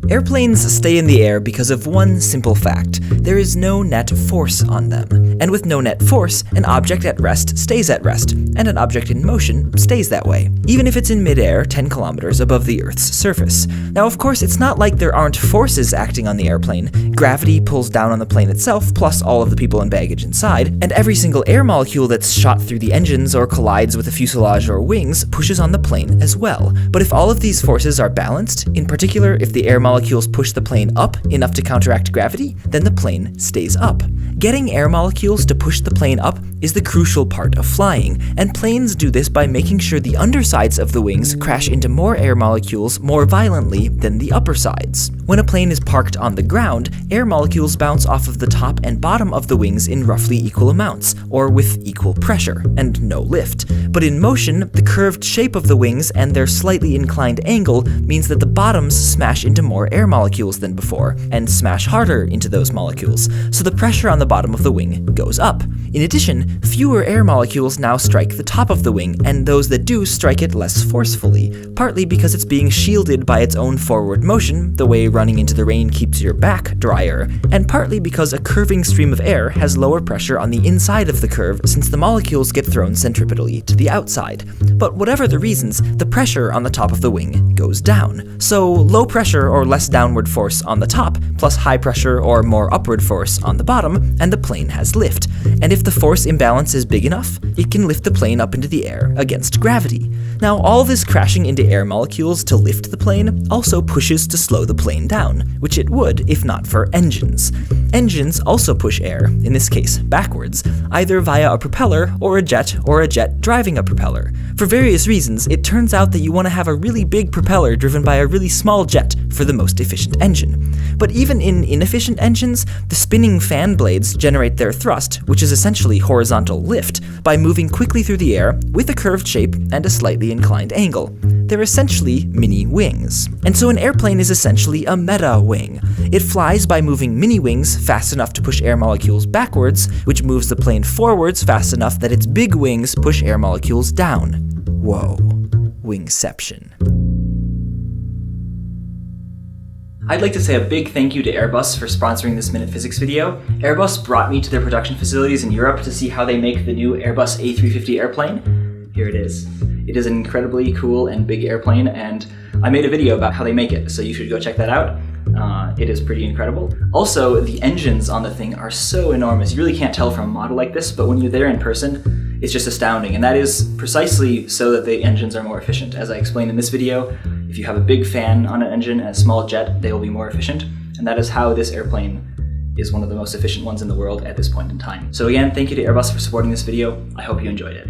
Airplanes stay in the air because of one simple fact: there is no net force on them. And with no net force, an object at rest stays at rest, and an object in motion stays that way, even if it's in midair 10 kilometers above the Earth's surface. Now, of course, it's not like there aren't forces acting on the airplane. Gravity pulls down on the plane itself, plus all of the people and baggage inside, and every single air molecule that's shot through the engines or collides with the fuselage or wings pushes on the plane as well. But if all of these forces are balanced, in particular if the air molecules push the plane up enough to counteract gravity, then the plane stays up. Getting air molecules to push the plane up is the crucial part of flying, and planes do this by making sure the undersides of the wings crash into more air molecules more violently than the upper sides. When a plane is parked on the ground, air molecules bounce off of the top and bottom of the wings in roughly equal amounts, or with equal pressure, and no lift. But in motion, the curved shape of the wings and their slightly inclined angle means that the bottoms smash into more air molecules than before, and smash harder into those molecules, so the pressure on the bottom of the wing goes up. In addition, fewer air molecules now strike the top of the wing, and those that do strike it less forcefully, partly because it's being shielded by its own forward motion, the way running into the rain keeps your back drier, and partly because a curving stream of air has lower pressure on the inside of the curve since the molecules get thrown centripetally to the outside. But whatever the reasons, the pressure on the top of the wing goes down. So low pressure or less downward force on the top, plus high pressure or more upward force on the bottom, and the plane has lift. And if the force imbalance is big enough, it can lift the plane up into the air against gravity. Now, all this crashing into air molecules to lift the plane also pushes to slow the plane down, which it would if not for engines. Engines also push air, in this case backwards, either via a propeller or a jet driving a propeller. For various reasons, it turns out that you want to have a really big propeller driven by a really small jet for the most efficient engine. But even in inefficient engines, the spinning fan blades generate their thrust, which is essentially horizontal lift, by moving quickly through the air with a curved shape and a slightly inclined angle. They're essentially mini wings. And so an airplane is essentially a meta wing. It flies by moving mini wings fast enough to push air molecules backwards, which moves the plane forwards fast enough that its big wings push air molecules down. Whoa. Wingception. I'd like to say a big thank you to Airbus for sponsoring this Minute Physics video. Airbus brought me to their production facilities in Europe to see how they make the new Airbus A350 airplane. Here it is. It is an incredibly cool and big airplane, and I made a video about how they make it, so you should go check that out. It is pretty incredible. Also, the engines on the thing are so enormous. You really can't tell from a model like this, but when you're there in person, it's just astounding. And that is precisely so that the engines are more efficient. As I explained in this video, if you have a big fan on an engine and a small jet, they will be more efficient. And that is how this airplane is one of the most efficient ones in the world at this point in time. So again, thank you to Airbus for supporting this video. I hope you enjoyed it.